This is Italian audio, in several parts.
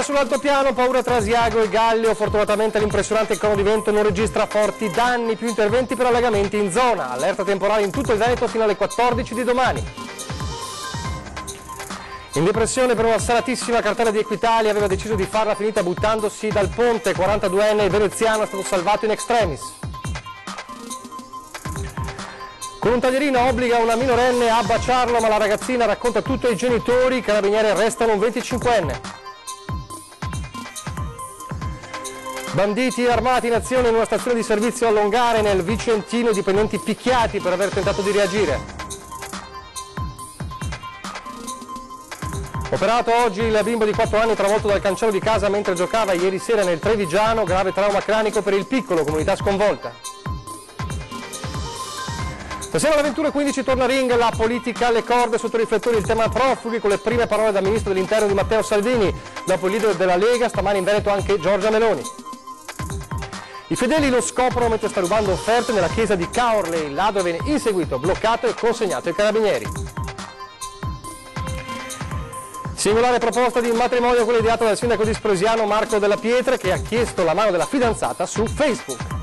sull'altopiano, paura tra Asiago e Gallio. Fortunatamente l'impressionante cono di vento non registra forti danni, più interventi per allagamenti in zona. Allerta temporale in tutto il Veneto fino alle 14 di domani. In depressione per una salatissima cartella di Equitalia, aveva deciso di farla finita buttandosi dal ponte. 42enne veneziano è stato salvato in extremis. Con un taglierino obbliga una minorenne a baciarlo, ma la ragazzina racconta tutto ai genitori. I carabinieri arrestano un 25enne. Banditi armati in azione in una stazione di servizio a Longare nel Vicentino, i dipendenti picchiati per aver tentato di reagire. Operato oggi il bimbo di 4 anni travolto dal cancello di casa mentre giocava ieri sera nel Trevigiano, grave trauma cranico per il piccolo, comunità sconvolta. Stasera alle 21:15 torna Ring, la politica alle corde, sotto i riflettori il tema profughi, con le prime parole dal ministro dell'interno di Matteo Salvini. Dopo il leader della Lega, stamani in Veneto anche Giorgia Meloni. I fedeli lo scoprono mentre sta rubando offerte nella chiesa di Caorley, ladro viene inseguito, bloccato e consegnato ai carabinieri. Singolare proposta di matrimonio quella ideata dal sindaco di Spresiano Marco Della Pietra, che ha chiesto la mano della fidanzata su Facebook.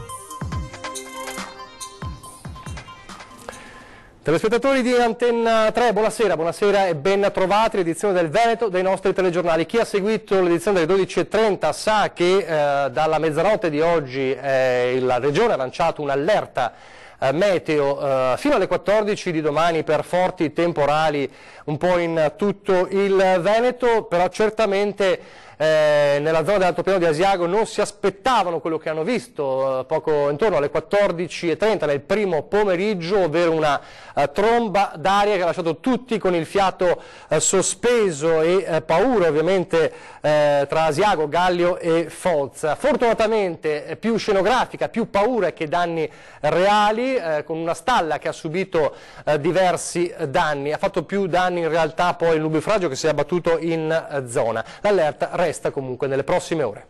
Telespettatori di Antenna 3, buonasera e ben trovati l'edizione del Veneto dei nostri telegiornali. Chi ha seguito l'edizione delle 12:30 sa che dalla mezzanotte di oggi la Regione ha lanciato un'allerta meteo fino alle 14 di domani per forti temporali un po' in tutto il Veneto, però certamente nella zona dell'altopiano di Asiago non si aspettavano quello che hanno visto poco intorno alle 14:30 nel primo pomeriggio, ovvero una tromba d'aria che ha lasciato tutti con il fiato sospeso e paura ovviamente tra Asiago, Gallio e Foggia. Fortunatamente più scenografica, più paura che danni reali, con una stalla che ha subito diversi danni, ha fatto più danni in realtà poi il nubifragio che si è abbattuto in zona. L'allerta resta comunque nelle prossime ore.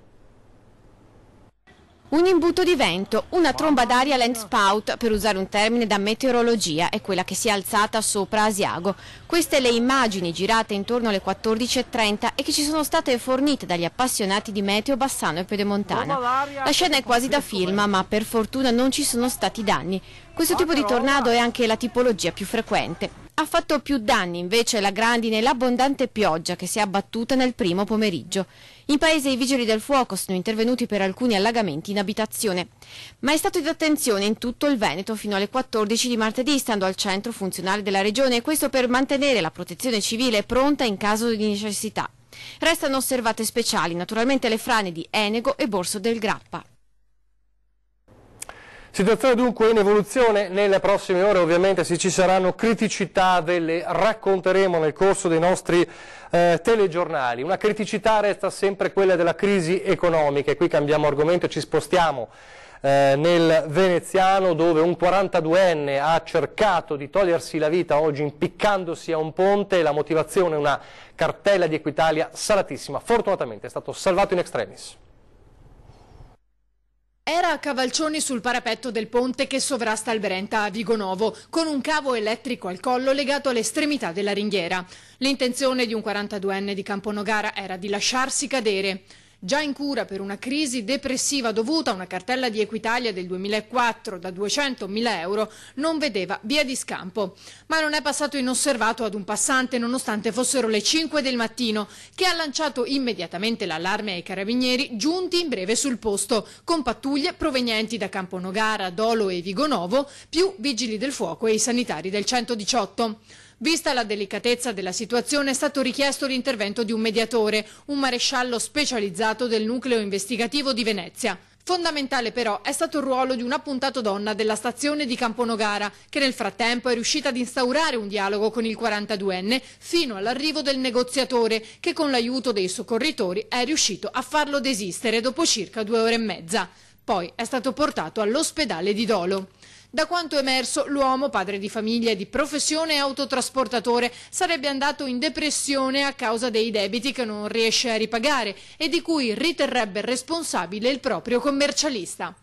Un imbuto di vento, una tromba d'aria land spout, per usare un termine da meteorologia, è quella che si è alzata sopra Asiago. Queste le immagini girate intorno alle 14:30 e che ci sono state fornite dagli appassionati di meteo Bassano e Pedemontana. La scena è quasi da film, ma per fortuna non ci sono stati danni. Questo tipo di tornado è anche la tipologia più frequente. Ha fatto più danni invece la grandine e l'abbondante pioggia che si è abbattuta nel primo pomeriggio. In paese i vigili del fuoco sono intervenuti per alcuni allagamenti in abitazione. Ma è stato di attenzione in tutto il Veneto fino alle 14 di martedì, stando al centro funzionale della regione, e questo per mantenere la protezione civile pronta in caso di necessità. Restano osservate speciali naturalmente le frane di Enego e Borso del Grappa. Situazione dunque in evoluzione, nelle prossime ore ovviamente se ci saranno criticità ve le racconteremo nel corso dei nostri telegiornali. Una criticità resta sempre quella della crisi economica, e qui cambiamo argomento e ci spostiamo nel veneziano, dove un 42enne ha cercato di togliersi la vita oggi impiccandosi a un ponte, e la motivazione è una cartella di Equitalia salatissima. Fortunatamente è stato salvato in extremis. Era a cavalcioni sul parapetto del ponte che sovrasta il Brenta a Vigonovo, con un cavo elettrico al collo legato all'estremità della ringhiera. L'intenzione di un 42enne di Camponogara era di lasciarsi cadere. Già in cura per una crisi depressiva dovuta a una cartella di Equitalia del 2004 da 200.000 euro, non vedeva via di scampo. Ma non è passato inosservato ad un passante, nonostante fossero le 5 del mattino, che ha lanciato immediatamente l'allarme ai carabinieri, giunti in breve sul posto, con pattuglie provenienti da Camponogara, Dolo e Vigonovo, più vigili del fuoco e i sanitari del 118. Vista la delicatezza della situazione è stato richiesto l'intervento di un mediatore, un maresciallo specializzato del nucleo investigativo di Venezia. Fondamentale però è stato il ruolo di un appuntato donna della stazione di Camponogara, che nel frattempo è riuscita ad instaurare un dialogo con il 42enne fino all'arrivo del negoziatore, che con l'aiuto dei soccorritori è riuscito a farlo desistere dopo circa 2 ore e mezza. Poi è stato portato all'ospedale di Dolo. Da quanto emerso, l'uomo, padre di famiglia e di professione autotrasportatore, sarebbe andato in depressione a causa dei debiti che non riesce a ripagare e di cui riterrebbe responsabile il proprio commercialista.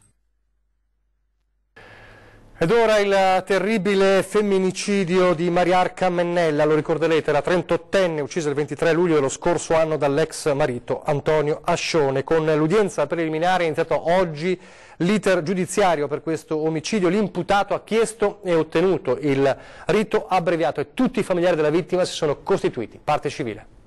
Ed ora il terribile femminicidio di Mariarca Mennella, lo ricorderete, la 38enne uccisa il 23 luglio dello scorso anno dall'ex marito Antonio Ascione. Con l'udienza preliminare è iniziato oggi l'iter giudiziario per questo omicidio. L'imputato ha chiesto e ottenuto il rito abbreviato e tutti i familiari della vittima si sono costituiti parte civile.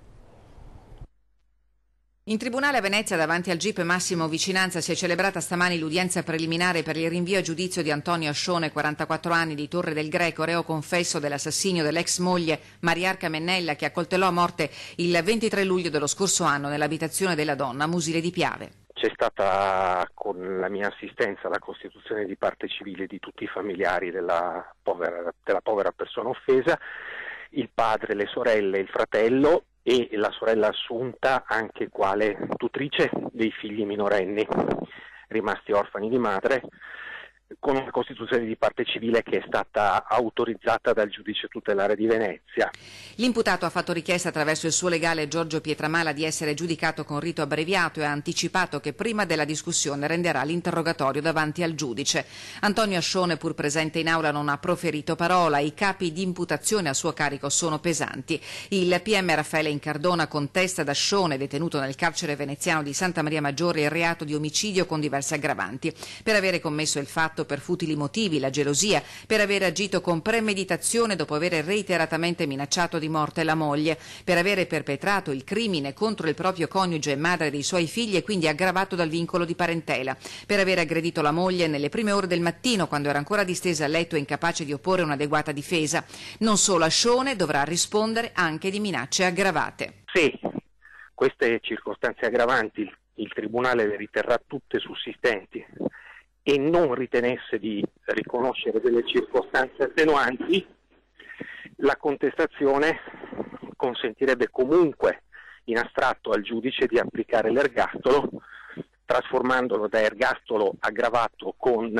In tribunale a Venezia, davanti al GIP Massimo Vicinanza, si è celebrata stamani l'udienza preliminare per il rinvio a giudizio di Antonio Ascione, 44 anni, di Torre del Greco, reo confesso dell'assassinio dell'ex moglie Mariarca Mennella, che accoltellò a morte il 23 luglio dello scorso anno nell'abitazione della donna a Musile di Piave. C'è stata, con la mia assistenza, la costituzione di parte civile di tutti i familiari della povera persona offesa, il padre, le sorelle, il fratello e la sorella Assunta anche quale tutrice dei figli minorenni rimasti orfani di madre, con una costituzione di parte civile che è stata autorizzata dal giudice tutelare di Venezia. L'imputato ha fatto richiesta attraverso il suo legale Giorgio Pietramala di essere giudicato con rito abbreviato e ha anticipato che prima della discussione renderà l'interrogatorio davanti al giudice. Antonio Ascione, pur presente in aula, non ha proferito parola. I capi di imputazione a suo carico sono pesanti. Il PM Raffaele Incardona contesta ad Ascione, detenuto nel carcere veneziano di Santa Maria Maggiore, il reato di omicidio con diverse aggravanti, per avere commesso il fatto per futili motivi, la gelosia, per aver agito con premeditazione dopo aver reiteratamente minacciato di morte la moglie, per avere perpetrato il crimine contro il proprio coniuge e madre dei suoi figli e quindi aggravato dal vincolo di parentela, per aver aggredito la moglie nelle prime ore del mattino quando era ancora distesa a letto e incapace di opporre un'adeguata difesa. Non solo, Ascione dovrà rispondere anche di minacce aggravate. Se queste circostanze aggravanti il Tribunale le riterrà tutte sussistenti e non ritenesse di riconoscere delle circostanze attenuanti, la contestazione consentirebbe comunque in astratto al giudice di applicare l'ergastolo, trasformandolo da ergastolo aggravato con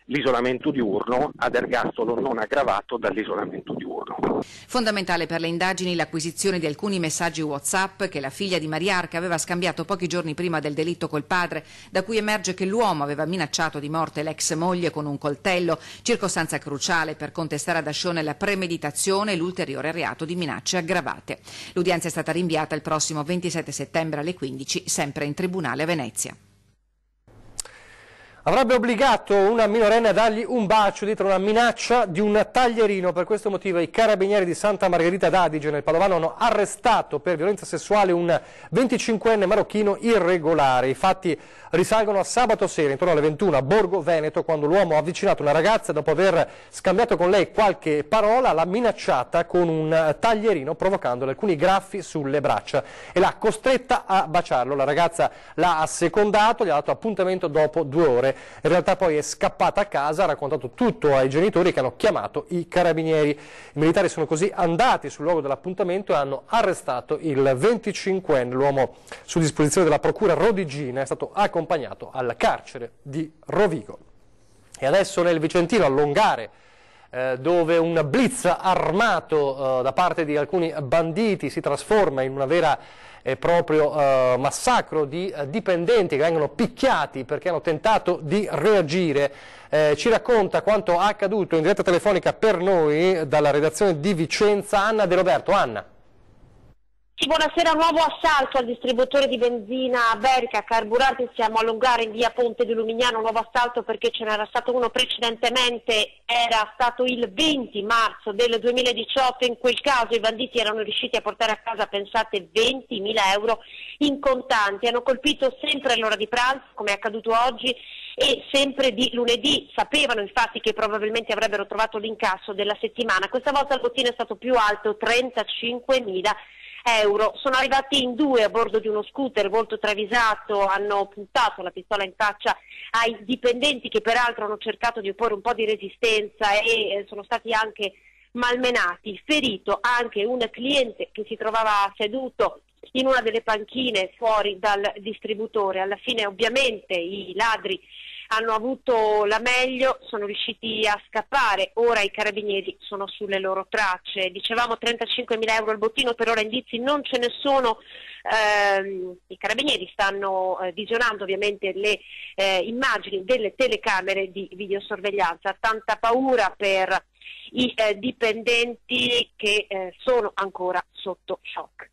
l'isolamento diurno ad ergastolo non aggravato dall'isolamento diurno. Fondamentale per le indagini l'acquisizione di alcuni messaggi WhatsApp che la figlia di Mariarca aveva scambiato pochi giorni prima del delitto col padre, da cui emerge che l'uomo aveva minacciato di morte l'ex moglie con un coltello, circostanza cruciale per contestare ad Ascione la premeditazione e l'ulteriore reato di minacce aggravate. L'udienza è stata rinviata il prossimo 27 settembre alle 15, sempre in tribunale a Venezia. Avrebbe obbligato una minorenne a dargli un bacio dietro una minaccia di un taglierino. Per questo motivo i carabinieri di Santa Margherita d'Adige nel Padovano hanno arrestato per violenza sessuale un 25enne marocchino irregolare. I fatti risalgono a sabato sera intorno alle 21 a Borgo Veneto, quando l'uomo ha avvicinato una ragazza e dopo aver scambiato con lei qualche parola l'ha minacciata con un taglierino, provocandole alcuni graffi sulle braccia e l'ha costretta a baciarlo. La ragazza l'ha assecondato, gli ha dato appuntamento dopo 2 ore. In realtà poi è scappata a casa, ha raccontato tutto ai genitori che hanno chiamato i carabinieri. I militari sono così andati sul luogo dell'appuntamento e hanno arrestato il 25enne. L'uomo, su disposizione della procura rodigina, è stato accompagnato al carcere di Rovigo. E adesso nel Vicentino, a Longare, dove un blitz armato da parte di alcuni banditi si trasforma in una vera e proprio massacro di dipendenti che vengono picchiati perché hanno tentato di reagire. Ci racconta quanto accaduto in diretta telefonica per noi dalla redazione di Vicenza Anna De Roberto. Anna. Sì, buonasera. Nuovo assalto al distributore di benzina Berica Carburanti. Siamo a Longare in via Ponte di Lumignano. Nuovo assalto perché ce n'era stato uno precedentemente, era stato il 20 marzo del 2018. In quel caso i banditi erano riusciti a portare a casa, pensate, 20.000 euro in contanti. Hanno colpito sempre all'ora di pranzo, come è accaduto oggi, e sempre di lunedì. Sapevano infatti che probabilmente avrebbero trovato l'incasso della settimana. Questa volta il bottino è stato più alto, 35.000 euro. Sono arrivati in 2 a bordo di uno scooter volto travisato, hanno puntato la pistola in faccia ai dipendenti, che peraltro hanno cercato di opporre un po' di resistenza e sono stati anche malmenati. Ferito anche un cliente che si trovava seduto in una delle panchine fuori dal distributore. Alla fine ovviamente i ladri hanno avuto la meglio, sono riusciti a scappare, ora i carabinieri sono sulle loro tracce. Dicevamo 35.000 euro al bottino, per ora indizi non ce ne sono, I carabinieri stanno visionando ovviamente le immagini delle telecamere di videosorveglianza. Tanta paura per i dipendenti che sono ancora sotto shock.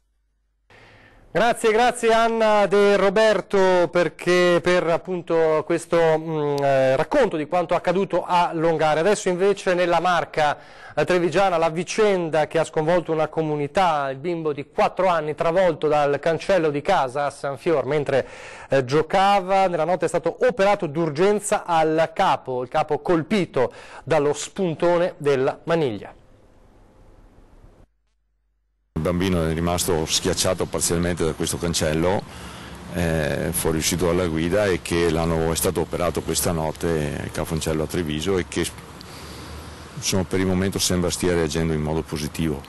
Grazie Anna De Roberto per appunto questo racconto di quanto accaduto a Longare. Adesso invece nella Marca trevigiana la vicenda che ha sconvolto una comunità, il bimbo di 4 anni travolto dal cancello di casa a San Fior mentre giocava, nella notte è stato operato d'urgenza al capo, il capo colpito dallo spuntone della maniglia. Il bambino è rimasto schiacciato parzialmente da questo cancello, fuoriuscito dalla guida e che è stato operato questa notte a Cafoncello a Treviso e che insomma, per il momento sembra stia reagendo in modo positivo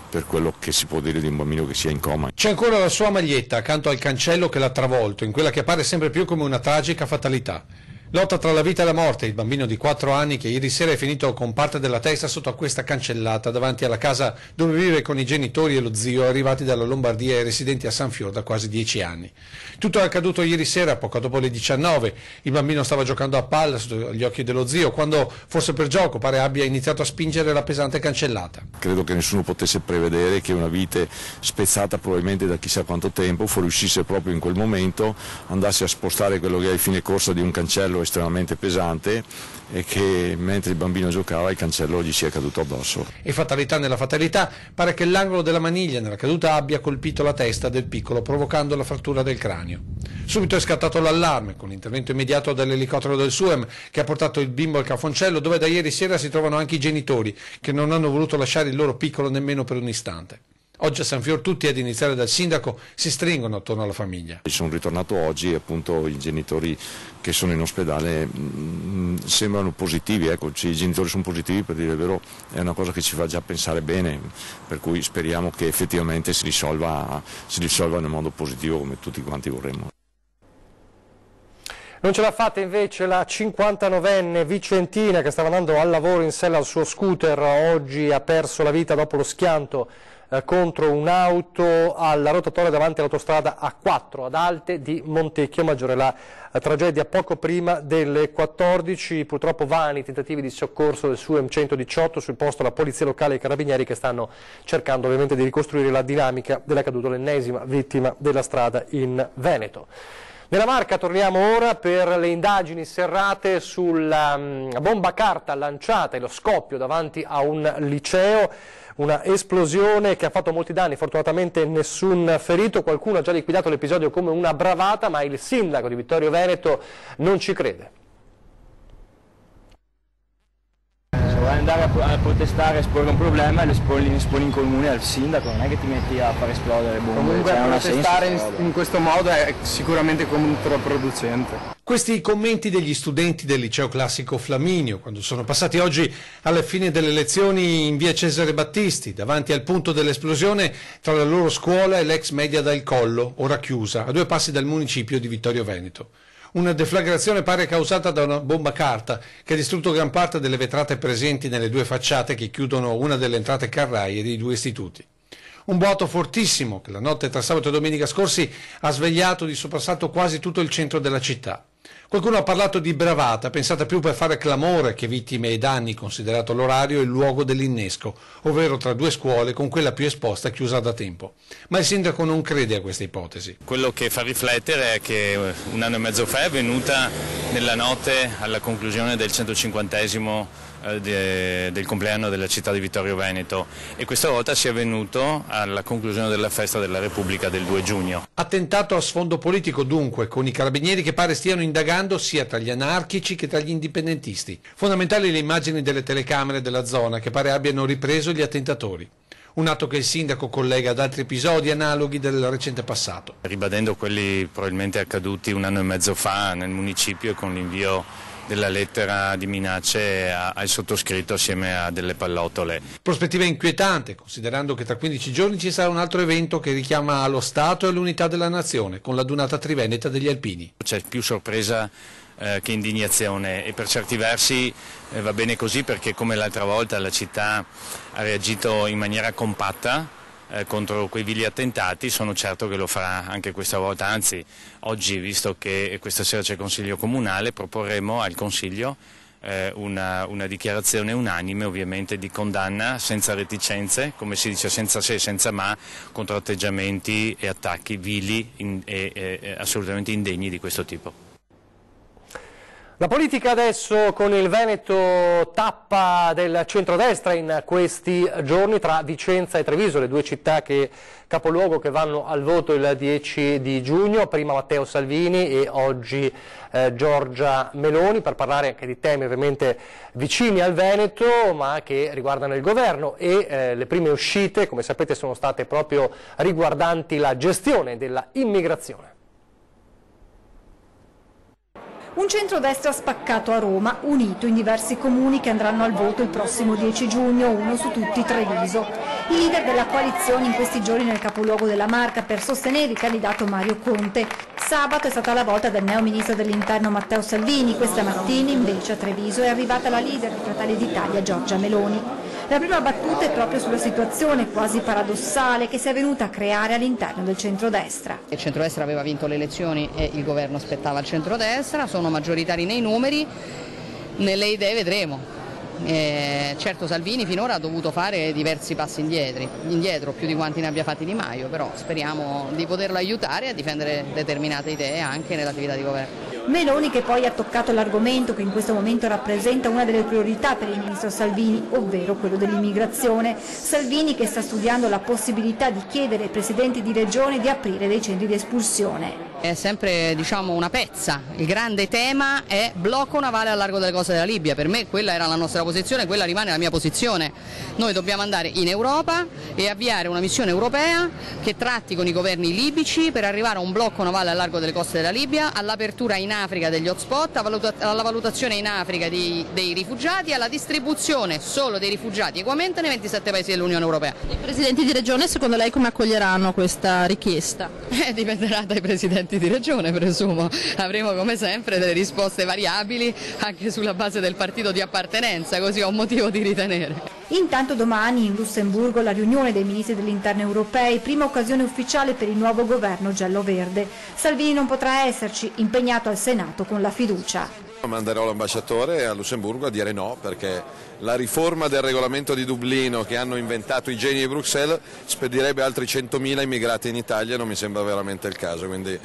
per quello che si può dire di un bambino che sia in coma. C'è ancora la sua maglietta accanto al cancello che l'ha travolto, in quella che appare sempre più come una tragica fatalità. Lotta tra la vita e la morte, il bambino di 4 anni che ieri sera è finito con parte della testa sotto a questa cancellata davanti alla casa dove vive con i genitori e lo zio arrivati dalla Lombardia e residenti a San Fior da quasi 10 anni. Tutto è accaduto ieri sera, poco dopo le 19. Il bambino stava giocando a palla sotto gli occhi dello zio quando, forse per gioco, pare abbia iniziato a spingere la pesante cancellata. Credo che nessuno potesse prevedere che una vite spezzata probabilmente da chissà quanto tempo fuoriuscisse proprio in quel momento, andasse a spostare quello che è il fine corsa di un cancello estremamente pesante e che mentre il bambino giocava il cancello gli sia caduto addosso. E fatalità nella fatalità, pare che l'angolo della maniglia nella caduta abbia colpito la testa del piccolo provocando la frattura del cranio. Subito è scattato l'allarme con l'intervento immediato dell'elicottero del SUEM che ha portato il bimbo al Cafoncello dove da ieri sera si trovano anche i genitori che non hanno voluto lasciare il loro piccolo nemmeno per un istante. Oggi a San Fior tutti, ad iniziare dal sindaco, si stringono attorno alla famiglia. Sono ritornato oggi e appunto i genitori che sono in ospedale sembrano positivi, ecco, i genitori sono positivi, per dire il vero è una cosa che ci fa già pensare bene, per cui speriamo che effettivamente si risolva in modo positivo come tutti quanti vorremmo. Non ce l'ha fatta invece la 59enne vicentina che stava andando al lavoro in sella al suo scooter, oggi ha perso la vita dopo lo schianto contro un'auto alla rotatoria davanti all'autostrada A4 ad Alte di Montecchio Maggiore. La tragedia poco prima delle 14, purtroppo vani i tentativi di soccorso del SUEM 118, sul posto la polizia locale e i carabinieri che stanno cercando ovviamente di ricostruire la dinamica dell'accaduto, l'ennesima vittima della strada in Veneto. Nella Marca torniamo ora per le indagini serrate sulla bomba carta lanciata e lo scoppio davanti a un liceo, una esplosione che ha fatto molti danni, fortunatamente nessun ferito, qualcuno ha già liquidato l'episodio come una bravata, ma il sindaco di Vittorio Veneto non ci crede. Vuoi andare a protestare, a esporre un problema e lo esponi in comune al sindaco, non è che ti metti a far esplodere bombe. Comunque protestare in questo modo è sicuramente controproducente. Questi i commenti degli studenti del liceo classico Flaminio quando sono passati oggi alla fine delle lezioni in via Cesare Battisti davanti al punto dell'esplosione tra la loro scuola e l'ex media del Collo, ora chiusa, a 2 passi dal municipio di Vittorio Veneto. Una deflagrazione pare causata da una bomba carta che ha distrutto gran parte delle vetrate presenti nelle 2 facciate che chiudono una delle entrate carraie dei 2 istituti. Un boato fortissimo che la notte tra sabato e domenica scorsi ha svegliato di soprassalto quasi tutto il centro della città. Qualcuno ha parlato di bravata, pensata più per fare clamore che vittime e danni, considerato l'orario e il luogo dell'innesco, ovvero tra 2 scuole con quella più esposta chiusa da tempo. Ma il sindaco non crede a questa ipotesi. Quello che fa riflettere è che 1 anno e mezzo fa è venuta nella notte alla conclusione del 150esimo del compleanno della città di Vittorio Veneto e questa volta si è venuto alla conclusione della festa della Repubblica del 2 giugno. Attentato a sfondo politico dunque, con i carabinieri che pare stiano indagando sia tra gli anarchici che tra gli indipendentisti. Fondamentali le immagini delle telecamere della zona che pare abbiano ripreso gli attentatori. Un atto che il sindaco collega ad altri episodi analoghi del recente passato. Ribadendo quelli probabilmente accaduti 1 anno e mezzo fa nel municipio con l'invio della lettera di minacce al sottoscritto assieme a delle pallottole. Prospettiva inquietante, considerando che tra 15 giorni ci sarà un altro evento che richiama allo Stato e all'unità della nazione, con la Dunata Triveneta degli Alpini. C'è più sorpresa che indignazione e per certi versi va bene così perché come l'altra volta la città ha reagito in maniera compatta contro quei vili attentati. Sono certo che lo farà anche questa volta, anzi oggi, visto che questa sera c'è il Consiglio Comunale, proporremo al Consiglio una dichiarazione unanime, ovviamente di condanna senza reticenze, come si dice, senza se, senza ma, contro atteggiamenti e attacchi vili e assolutamente indegni di questo tipo. La politica adesso con il Veneto, tappa del centrodestra in questi giorni tra Vicenza e Treviso, le due città capoluogo che vanno al voto il 10 di giugno, prima Matteo Salvini e oggi Giorgia Meloni, per parlare anche di temi ovviamente vicini al Veneto ma che riguardano il governo, e le prime uscite, come sapete, sono state proprio riguardanti la gestione della immigrazione. Un centrodestra spaccato a Roma, unito in diversi comuni che andranno al voto il prossimo 10 giugno, uno su tutti Treviso. Il leader della coalizione in questi giorni nel capoluogo della Marca per sostenere il candidato Mario Conte. Sabato è stata la volta del neo ministro dell'Interno Matteo Salvini, questa mattina invece a Treviso è arrivata la leader di Fratelli d'Italia Giorgia Meloni. La prima battuta è proprio sulla situazione quasi paradossale che si è venuta a creare all'interno del centrodestra. Il centrodestra aveva vinto le elezioni e il governo aspettava il centrodestra, sono maggioritari nei numeri, nelle idee vedremo. Certo Salvini finora ha dovuto fare diversi passi indietro, più di quanti ne abbia fatti Di Maio, però speriamo di poterlo aiutare a difendere determinate idee anche nell'attività di governo. Meloni che poi ha toccato l'argomento che in questo momento rappresenta una delle priorità per il ministro Salvini, ovvero quello dell'immigrazione. Salvini che sta studiando la possibilità di chiedere ai presidenti di regione di aprire dei centri di espulsione. È sempre una pezza, il grande tema è blocco navale al largo delle coste della Libia, per me quella era la nostra posizione, quella rimane la mia posizione. Noi dobbiamo andare in Europa e avviare una missione europea che tratti con i governi libici per arrivare a un blocco navale al largo delle coste della Libia, all'apertura in Africa degli hotspot, alla valutazione in Africa dei rifugiati, alla distribuzione solo dei rifugiati equamente nei 27 paesi dell'Unione Europea. I presidenti di regione secondo lei come accoglieranno questa richiesta? Dipenderà dai presidenti di regione, presumo. Avremo come sempre delle risposte variabili anche sulla base del partito di appartenenza, così ho un motivo di ritenere. Intanto domani in Lussemburgo la riunione dei ministri dell'interno europei, prima occasione ufficiale per il nuovo governo giallo-verde. Salvini non potrà esserci, impegnato al Senato con la fiducia. Manderò l'ambasciatore a Lussemburgo a dire no, perché la riforma del regolamento di Dublino che hanno inventato i geni di Bruxelles spedirebbe altri 100.000 immigrati in Italia e non mi sembra veramente il caso. Quindi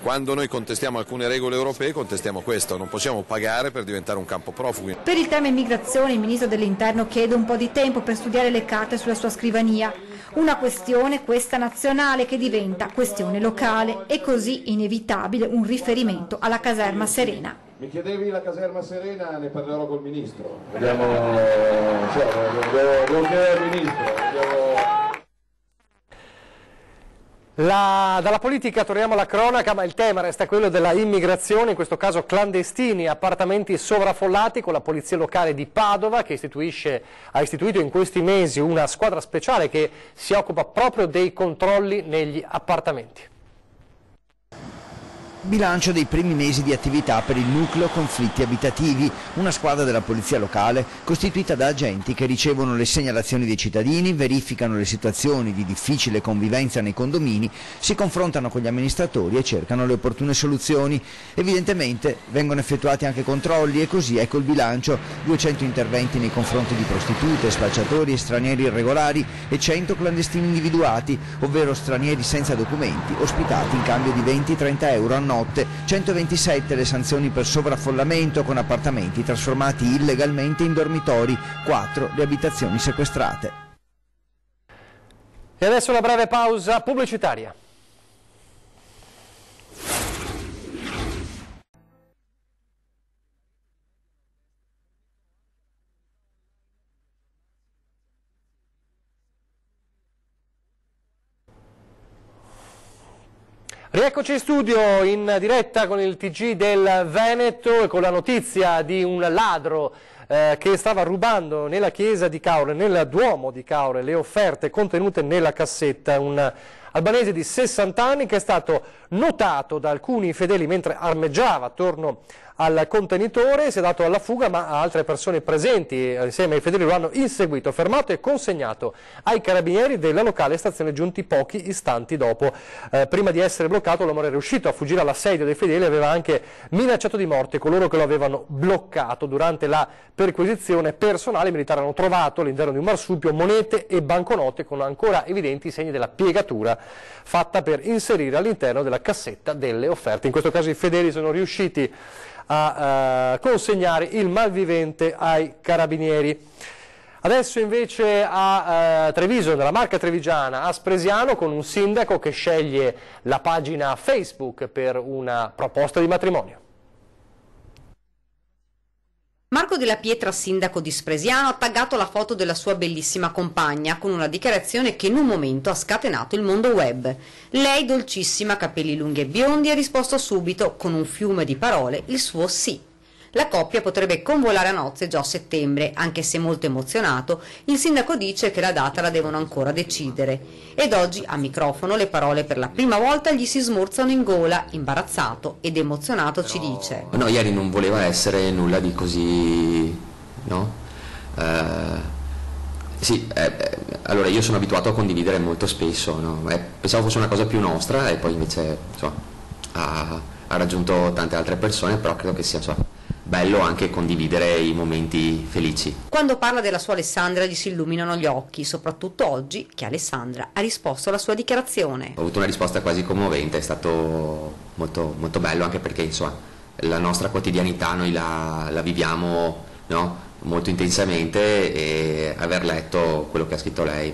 quando noi contestiamo alcune regole europee contestiamo questo, non possiamo pagare per diventare un campo profughi. Per il tema immigrazione il ministro dell'interno chiede un po' di tempo per studiare le carte sulla sua scrivania. Una questione, questa nazionale, che diventa questione locale e così inevitabile un riferimento alla caserma Serena. Mi chiedevi la caserma Serena, ne parlerò col ministro. Devo chiedere al ministro. Dalla politica torniamo alla cronaca, ma il tema resta quello della immigrazione, in questo caso clandestini, appartamenti sovraffollati, con la polizia locale di Padova che ha istituito in questi mesi una squadra speciale che si occupa proprio dei controlli negli appartamenti. Bilancio dei primi mesi di attività per il nucleo conflitti abitativi, una squadra della polizia locale costituita da agenti che ricevono le segnalazioni dei cittadini, verificano le situazioni di difficile convivenza nei condomini, si confrontano con gli amministratori e cercano le opportune soluzioni. Evidentemente vengono effettuati anche controlli e così ecco il bilancio: 200 interventi nei confronti di prostitute, spacciatori e stranieri irregolari e 100 clandestini individuati, ovvero stranieri senza documenti, ospitati in cambio di 20-30 euro a notte. 127 le sanzioni per sovraffollamento con appartamenti trasformati illegalmente in dormitori, 4 le abitazioni sequestrate. E adesso una breve pausa pubblicitaria. Rieccoci in studio in diretta con il TG del Veneto e con la notizia di un ladro che stava rubando nella chiesa di Caore, nel Duomo di Caore, le offerte contenute nella cassetta. Un albanese di 60 anni che è stato notato da alcuni fedeli mentre armeggiava attorno al contenitore, si è dato alla fuga, ma altre persone presenti insieme ai fedeli lo hanno inseguito, fermato e consegnato ai carabinieri della locale stazione giunti pochi istanti dopo. Prima di essere bloccato l'uomo era riuscito a fuggire all'assedio dei fedeli e aveva anche minacciato di morte coloro che lo avevano bloccato. Durante la perquisizione personale i militari hanno trovato all'interno di un marsupio monete e banconote con ancora evidenti segni della piegatura fatta per inserire all'interno della cassetta delle offerte. In questo caso i fedeli sono riusciti a consegnare il malvivente ai carabinieri. Adesso invece a Treviso, nella Marca trevigiana, a Spresiano, con un sindaco che sceglie la pagina Facebook per una proposta di matrimonio. Marco Della Pietra, sindaco di Spresiano, ha taggato la foto della sua bellissima compagna con una dichiarazione che in un momento ha scatenato il mondo web. Lei, dolcissima, capelli lunghi e biondi, ha risposto subito, con un fiume di parole, il suo sì. La coppia potrebbe convolare a nozze già a settembre, anche se molto emozionato, il sindaco dice che la data la devono ancora decidere. Ed oggi, a microfono, le parole per la prima volta gli si smorzano in gola, imbarazzato ed emozionato ci dice. No, ieri non voleva essere nulla di così, no? Allora io sono abituato a condividere molto spesso, no? Pensavo fosse una cosa più nostra e poi invece insomma, ha raggiunto tante altre persone, però credo che sia insomma, bello anche condividere i momenti felici. Quando parla della sua Alessandra gli si illuminano gli occhi, soprattutto oggi che Alessandra ha risposto alla sua dichiarazione. Ho avuto una risposta quasi commovente, è stato molto, molto bello anche perché insomma, la nostra quotidianità noi la viviamo, no? Molto intensamente e aver letto quello che ha scritto lei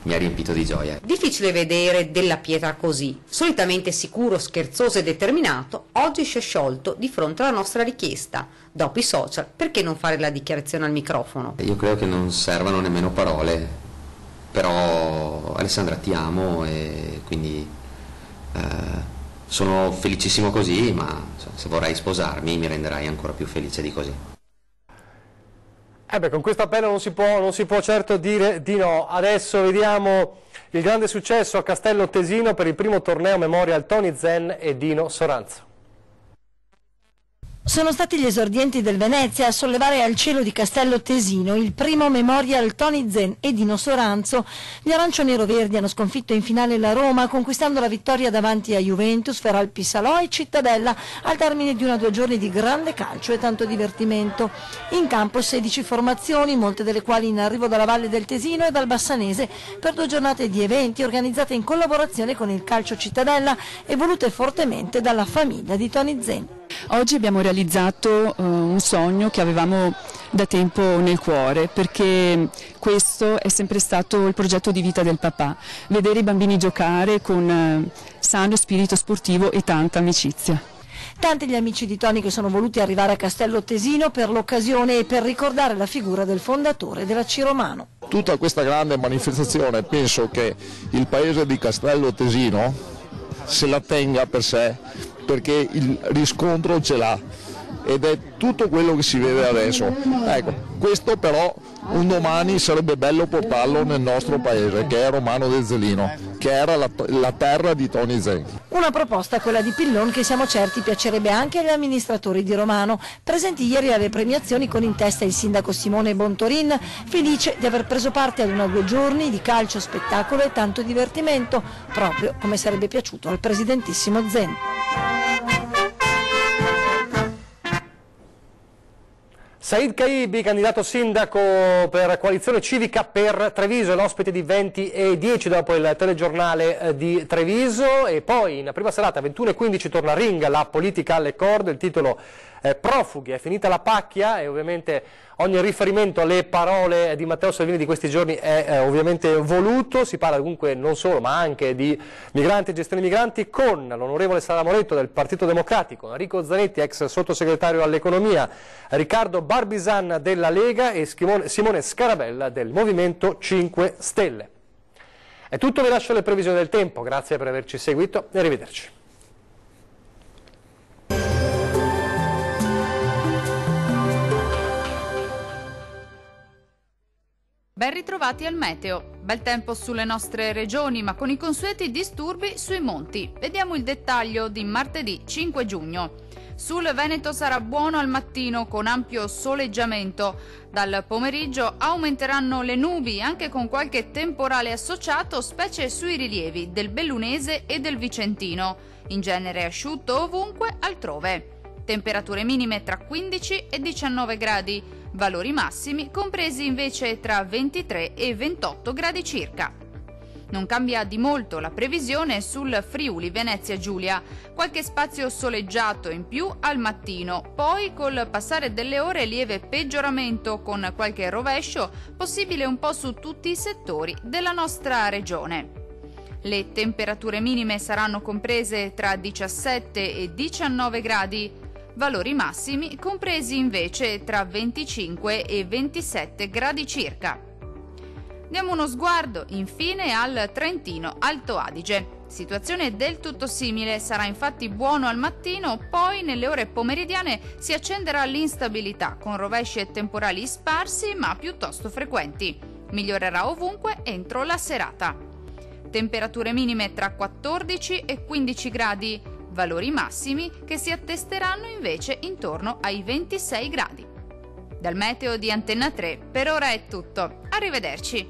mi ha riempito di gioia. Difficile vedere Della Pietra così, solitamente sicuro, scherzoso e determinato, oggi si è sciolto di fronte alla nostra richiesta. Dopo i social, perché non fare la dichiarazione al microfono? Io credo che non servano nemmeno parole, però Alessandra ti amo e quindi sono felicissimo così, ma se vorrai sposarmi mi renderai ancora più felice di così. Con questo appello non si può certo dire di no. Adesso vediamo il grande successo a Castello Tesino per il primo torneo Memorial Tony Zen e Dino Soranzo. Sono stati gli esordienti del Venezia a sollevare al cielo di Castello Tesino il primo Memorial Tony Zen e Dino Soranzo. Gli arancione-roverdi hanno sconfitto in finale la Roma, conquistando la vittoria davanti a Juventus, Feralpi Salò e Cittadella, al termine di 2 giorni di grande calcio e tanto divertimento. In campo 16 formazioni, molte delle quali in arrivo dalla Valle del Tesino e dal Bassanese, per 2 giornate di eventi organizzate in collaborazione con il Calcio Cittadella e volute fortemente dalla famiglia di Tony Zen. Oggi abbiamo realizzato un sogno che avevamo da tempo nel cuore, perché questo è sempre stato il progetto di vita del papà, vedere i bambini giocare con sano spirito sportivo e tanta amicizia. Tanti gli amici di Tony che sono voluti arrivare a Castello Tesino per l'occasione e per ricordare la figura del fondatore della Ciromano. Tutta questa grande manifestazione penso che il paese di Castello Tesino se la tenga per sé, perché il riscontro ce l'ha ed è tutto quello che si vede adesso. Ecco, questo però un domani sarebbe bello portarlo nel nostro paese, che è Romano del Zelino, che era la terra di Tony Zen. Una proposta, quella di Pillon, che siamo certi piacerebbe anche agli amministratori di Romano, presenti ieri alle premiazioni con in testa il sindaco Simone Bontorin, felice di aver preso parte ad 2 giorni di calcio, spettacolo e tanto divertimento, proprio come sarebbe piaciuto al presidentissimo Zen. Said Caibi, candidato sindaco per Coalizione Civica per Treviso, è l'ospite di 20 e 10 dopo il telegiornale di Treviso, e poi in prima serata 21:15 torna a Ring, la politica alle corde, il titolo Profughi, è finita la pacchia, e ovviamente ogni riferimento alle parole di Matteo Salvini di questi giorni è ovviamente voluto. Si parla dunque non solo ma anche di migranti e gestione migranti con l'onorevole Sara Moretto del Partito Democratico, Enrico Zanetti, ex sottosegretario all'economia, Riccardo Barbisan della Lega e Simone Scarabella del Movimento 5 Stelle. È tutto, vi lascio le previsioni del tempo, grazie per averci seguito e arrivederci. Ben ritrovati al meteo. Bel tempo sulle nostre regioni, ma con i consueti disturbi sui monti. Vediamo il dettaglio di martedì 5 giugno. Sul Veneto sarà buono al mattino con ampio soleggiamento. Dal pomeriggio aumenteranno le nubi, anche con qualche temporale associato, specie sui rilievi del Bellunese e del Vicentino. In genere asciutto ovunque altrove. Temperature minime tra 15 e 19 gradi. Valori massimi compresi invece tra 23 e 28 gradi circa. Non cambia di molto la previsione sul Friuli Venezia Giulia, qualche spazio soleggiato in più al mattino, poi col passare delle ore lieve peggioramento con qualche rovescio possibile un po' su tutti i settori della nostra regione. Le temperature minime saranno comprese tra 17 e 19 gradi. Valori massimi compresi invece tra 25 e 27 gradi circa. Diamo uno sguardo infine al Trentino Alto Adige. Situazione del tutto simile, sarà infatti buono al mattino, poi nelle ore pomeridiane si accenderà l'instabilità con rovesci e temporali sparsi ma piuttosto frequenti. Migliorerà ovunque entro la serata. Temperature minime tra 14 e 15 gradi. Valori massimi che si attesteranno invece intorno ai 26 gradi. Dal meteo di Antenna 3 per ora è tutto. Arrivederci.